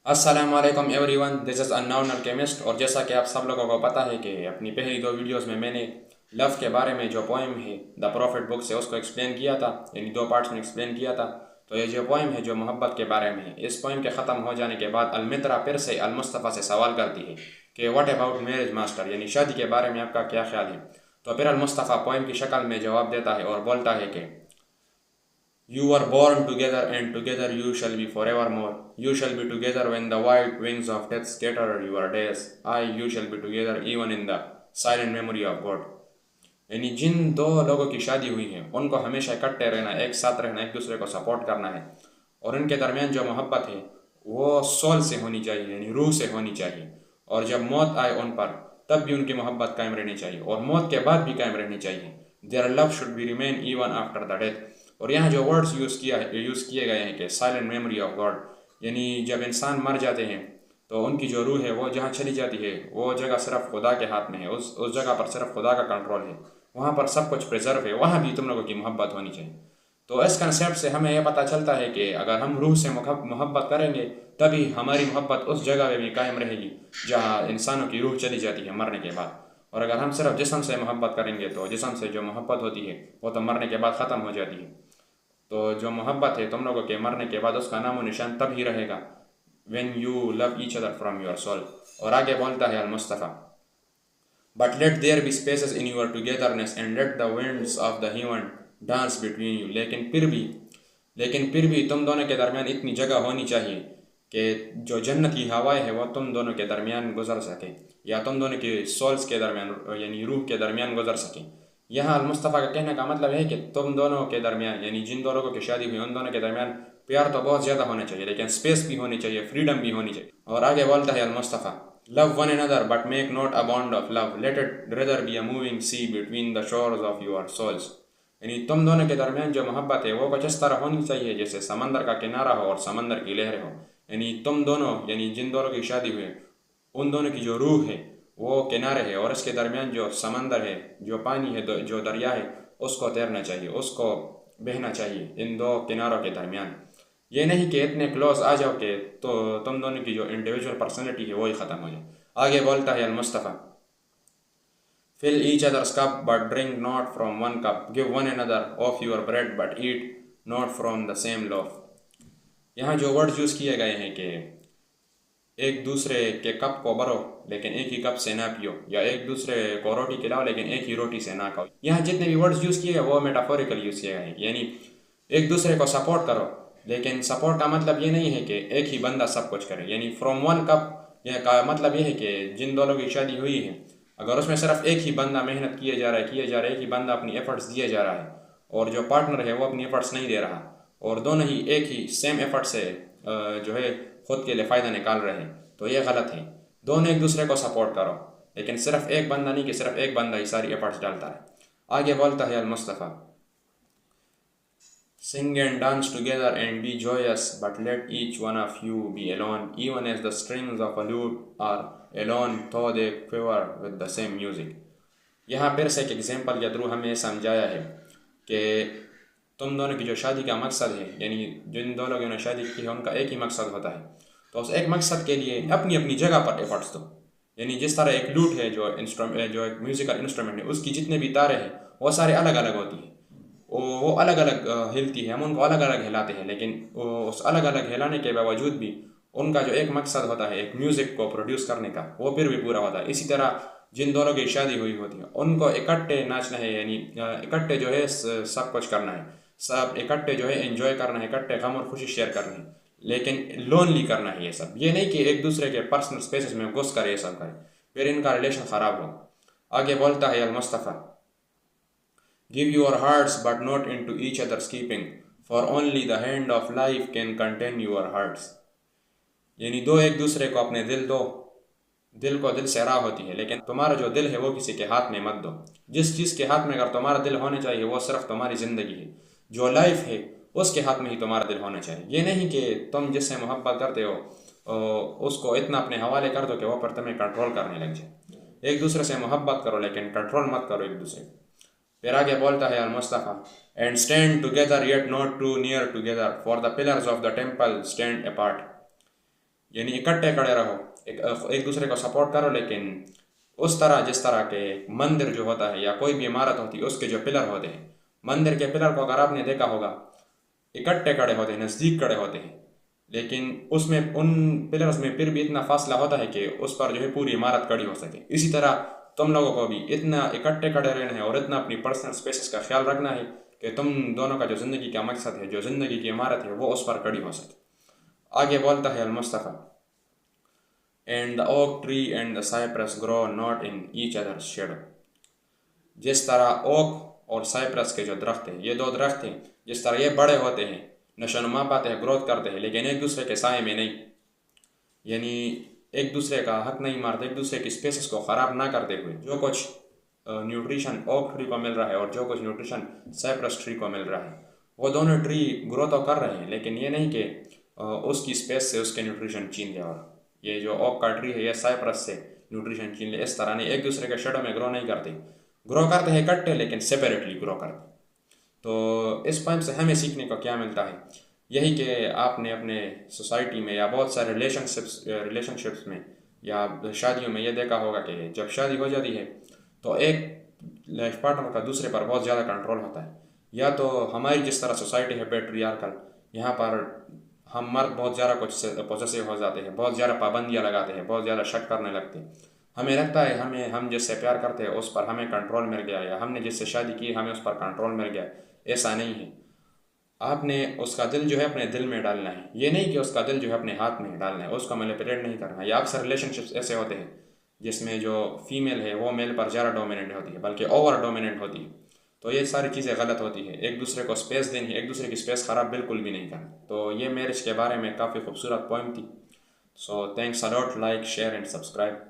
अस्सलाम वालेकुम everyone, this is unknown alchemist. और जैसा कि आप सब लोगों को पता है कि अपनी पहली दो वीडियोस में मैंने लव के बारे में जो पोएम है द प्रॉफिट बुक से उसको एक्सप्लेन किया था, यानी दो पार्ट्स में एक्सप्लेन किया था। तो ये जो पोएम है जो मोहब्बत के बारे में है, इस पोएम के ख़त्म हो जाने के बाद अलमित्रा फिर से अलमुस्तफ़ा से सवाल करती है कि व्हाट अबाउट मैरिज मास्टर, यानी शादी के बारे में आपका क्या ख्याल है। तो फिर अलमुस्तफ़ा पोएम की शक्ल में जवाब देता है और बोलता है कि You were born together, and together you shall be forevermore. You shall be together when the white wings of death scatter your days. You shall be together even in the silent memory of God. यानी जिन दो लोगों की शादी हुई है उनको हमेशा इकट्ठे रहना, एक साथ रहना, एक दूसरे को सपोर्ट करना है। और इनके दरमियान जो मोहब्बत है वो सोल से होनी चाहिए, यानी रूह से होनी चाहिए। और जब मौत आए उन पर तब भी उनकी मोहब्बत कायम रहनी चाहिए और मौत के बाद भी कायम रहनी चाहिए। Their love should be remain even after the death. और यहाँ जो वर्ड्स यूज़ किए गए हैं कि साइलेंट मेमोरी ऑफ गॉड, यानी जब इंसान मर जाते हैं तो उनकी जो रूह है वो जहाँ चली जाती है वो जगह सिर्फ खुदा के हाथ में है। उस जगह पर सिर्फ खुदा का कंट्रोल है, वहाँ पर सब कुछ प्रिजर्व है, वहाँ भी तुम लोगों की मोहब्बत होनी चाहिए। तो इस कंसेप्ट से हमें यह पता चलता है कि अगर हम रूह से मोहब्बत करेंगे तभी हमारी मोहब्बत उस जगह में भी कायम रहेगी जहाँ इंसानों की रूह चली जाती है मरने के बाद। और अगर हम सिर्फ जिस्म से मोहब्बत करेंगे तो जिस्म से जो मोहब्बत होती है वो तो मरने के बाद ख़त्म हो जाती है। तो जो मोहब्बत है तुम लोगों के मरने के बाद उसका नामो निशान तब ही रहेगा when you love each other from your soul। और आगे बोलता है अल-मुस्तफ़ा, but let there be spaces in your togetherness and let the winds of the heaven dance between you। लेकिन फिर भी तुम दोनों के दरमियान इतनी जगह होनी चाहिए कि जो जन्नत की हवाएं है वो तुम दोनों के दरमियान गुजर सके, या तुम दोनों के सोल्स के दरमियान यानी रूह के दरमियान गुजर सके। यहाँ मुस्तफ़ा का कहने का मतलब है कि तुम दोनों के दरमियान, यानी जिन दो लोगों की शादी हुई उन दोनों के दरमियान प्यार तो बहुत ज़्यादा होना चाहिए, लेकिन स्पेस भी होनी चाहिए, फ्रीडम भी होनी चाहिए। और आगे बोलता है Mustafa, love one another but make not a bond of love, let it rather be a moving sea between the shores of your souls. यानी तुम दोनों के दरमियान जो मोहब्बत है वो कुछ इस तरह होनी चाहिए जैसे समंदर का किनारा हो और समंदर की लहरें हो। यानी तुम दोनों, यानी जिन दोनों की शादी हुई उन दोनों की जो रूह है वो किनारे है और इसके दरमियान जो समंदर है, जो पानी है, जो दरिया है, उसको तैरना चाहिए, उसको बहना चाहिए इन दो किनारों के दरमियान। ये नहीं कि इतने क्लोज आ जाओ कि तो तुम दोनों की जो इंडिविजुअल पर्सनैलिटी है वही ख़त्म हो जाए। आगे बोलता है अल-मुस्तफ़ा, fill each other's cup but drink not from one cup, give one another of your bread but eat not from the same loaf। यहाँ जो वर्ड्स यूज़ किए गए हैं कि एक दूसरे के कप को भरो लेकिन एक ही कप से ना पियो, या एक दूसरे को रोटी खिलाओ लेकिन एक ही रोटी से ना खाओ। यहाँ जितने भी वर्ड्स यूज़ किए गए वो मेटाफोरिकल यूज़ किए गए हैं, यानी एक दूसरे को सपोर्ट करो, लेकिन सपोर्ट का मतलब ये नहीं है कि एक ही बंदा सब कुछ करे। यानी फ्रॉम वन कप यह का मतलब ये है कि जिन दोनों की शादी हुई है अगर उसमें सिर्फ एक ही बंदा मेहनत किए जा रहा है, एक ही बंदा अपनी एफर्ट्स दिए जा रहा है और जो पार्टनर है वो अपनी एफर्ट्स नहीं दे रहा और दोनों ही एक ही सेम एफर्ट से जो है खुद के लिए फ़ायदा निकाल रहे हैं, तो ये गलत है। दोनों एक दूसरे को सपोर्ट करो, लेकिन सिर्फ एक बंदा नहीं कि सिर्फ एक बंदा ही सारी एफर्ट्स डालता है। आगे बोलता है अल-मुस्तफ़ा, Sing and dance together and be joyous, but let each one of you be alone, even as the strings of a lute are alone, though they quiver with the same music। यहाँ फिर से एक example के through हमें समझाया है कि तुम दोनों की जो शादी का मकसद है, यानी जिन दो लोगों ने शादी की है उनका एक ही मकसद होता है, तो उस एक मकसद के लिए अपनी अपनी जगह पर एफर्ट्स दो। यानी जिस तरह एक लूट है जो एक म्यूज़िकल इंस्ट्रूमेंट है, उसकी जितने भी तारे हैं वो सारे अलग अलग होती हैं, वो अलग अलग हिलती है, हम उनको अलग अलग हिलाते हैं, लेकिन उस अलग अलग हिलाने के बावजूद भी उनका जो एक मकसद होता है एक म्यूज़िक को प्रोड्यूस करने का वो फिर भी पूरा होता है। इसी तरह जिन दोनों की शादी हुई होती है उनको इकट्ठे नाचना है, यानी इकट्ठे जो है सब कुछ करना है, सब इकट्ठे जो है एंजॉय करना है, इकट्ठे गम और खुशी शेयर करनी है, लेकिन लोनली करना है ये सब। ये नहीं कि एक दूसरे के पर्सनल स्पेसेस में घुस कर ये सब करें, फिर इनका रिलेशन ख़राब हो। आगे बोलता है Almustafa, give your hearts but not into each others keeping, for only the hand of life can contain your hearts. यानी दो एक दूसरे को अपने दिल दो, दिल को दिल से राह होती है, लेकिन तुम्हारा जो दिल है वो किसी के हाथ में मत दो। जिस चीज़ के हाथ में अगर तुम्हारा दिल होना चाहिए वो सिर्फ तुम्हारी ज़िंदगी है, जो लाइफ है उसके हाथ में ही तुम्हारा दिल होना चाहिए। ये नहीं कि तुम जिससे मोहब्बत करते हो उसको इतना अपने हवाले कर दो कि वो पर तुम्हें कंट्रोल करने लग जाए। एक दूसरे से मोहब्बत करो लेकिन कंट्रोल मत करो एक दूसरे। फिर आगे बोलता है Almustafa, and stand together yet not too near together, for the pillars of the temple stand apart. यानी इकट्ठे खड़े रहो, एक दूसरे को सपोर्ट करो, लेकिन उस तरह जिस तरह के मंदिर जो होता है या कोई भी इमारत होती है उसके जो पिलर होते हैं, मंदिर के पिलर को अगर आपने देखा होगा इकट्ठे खड़े होते हैं, नज़दीक खड़े होते हैं, लेकिन उसमें उन पिलर्स में फिर भी इतना फासला होता है कि उस पर जो है पूरी इमारत खड़ी हो सके। इसी तरह तुम लोगों को भी इतना इकट्ठे खड़े रहना है और इतना अपनी पर्सनल स्पेसेस का ख्याल रखना है कि तुम दोनों का जो ज़िंदगी का मकसद है, जो ज़िंदगी की इमारत है, वो उस पर खड़ी हो सके। आगे बोलता है Almustafa, and the oak tree and the cypress grow not in each others shadow. जिस तरह ओक और साइप्रस के जो दरख्त हैं, ये दो दरख्त हैं, जिस तरह ये बड़े होते हैं, नशोनुमा पाते हैं, ग्रोथ करते हैं, लेकिन एक दूसरे के साए में नहीं, यानी एक दूसरे का हक नहीं मारते, एक दूसरे की स्पेसेस को ख़राब ना करते हुए जो कुछ न्यूट्रिशन ओक ट्री को मिल रहा है और जो कुछ न्यूट्रिशन साइप्रस ट्री को मिल रहा है, वो दोनों ट्री ग्रो तो कर रहे हैं, लेकिन ये नहीं कि उसकी स्पेस से उसके न्यूट्रिशन छीन ले, और ये जो ओक का ट्री है ये साइप्रस से न्यूट्रिशन छीन ले, इस तरह नहीं, एक दूसरे के शेडो में ग्रो नहीं करते, ग्रो करते हैं इकट्ठे लेकिन सेपरेटली ग्रो करते। तो इस पॉइंट से हमें सीखने को क्या मिलता है, यही कि आपने अपने सोसाइटी में या बहुत सारे रिलेशनशिप्स में या शादियों में ये देखा होगा कि जब शादी हो जाती है तो एक लाइफ पार्टनर का दूसरे पर बहुत ज़्यादा कंट्रोल होता है। या तो हमारी जिस तरह सोसाइटी है पेट्रियार्कल, यहाँ पर हम मर्द बहुत ज़्यादा कुछ पॉसेसिव हो जाते हैं, बहुत ज़्यादा पाबंदियाँ लगाते हैं, बहुत ज़्यादा शक करने लगते हैं, हमें लगता है हम जिससे प्यार करते हैं उस पर हमें कंट्रोल मिल गया, या हमने जिससे शादी की हमें उस पर कंट्रोल मिल गया। ऐसा नहीं है, आपने उसका दिल जो है अपने दिल में डालना है, ये नहीं कि उसका दिल जो है अपने हाथ में डालना है, उसको मैनिपुलेट नहीं करना। या अक्सर रिलेशनशिप्स ऐसे होते हैं जिसमें जो फीमेल है वो मेल पर ज़्यादा डोमिनेंट होती है, बल्कि ओवर डोमिनेंट होती है। तो ये सारी चीज़ें गलत होती है, एक दूसरे को स्पेस देनी, एक दूसरे की स्पेस ख़राब बिल्कुल भी नहीं करना। तो ये मैरिज के बारे में काफ़ी खूबसूरत पॉइंट थी। So thanks a lot, like share and subscribe.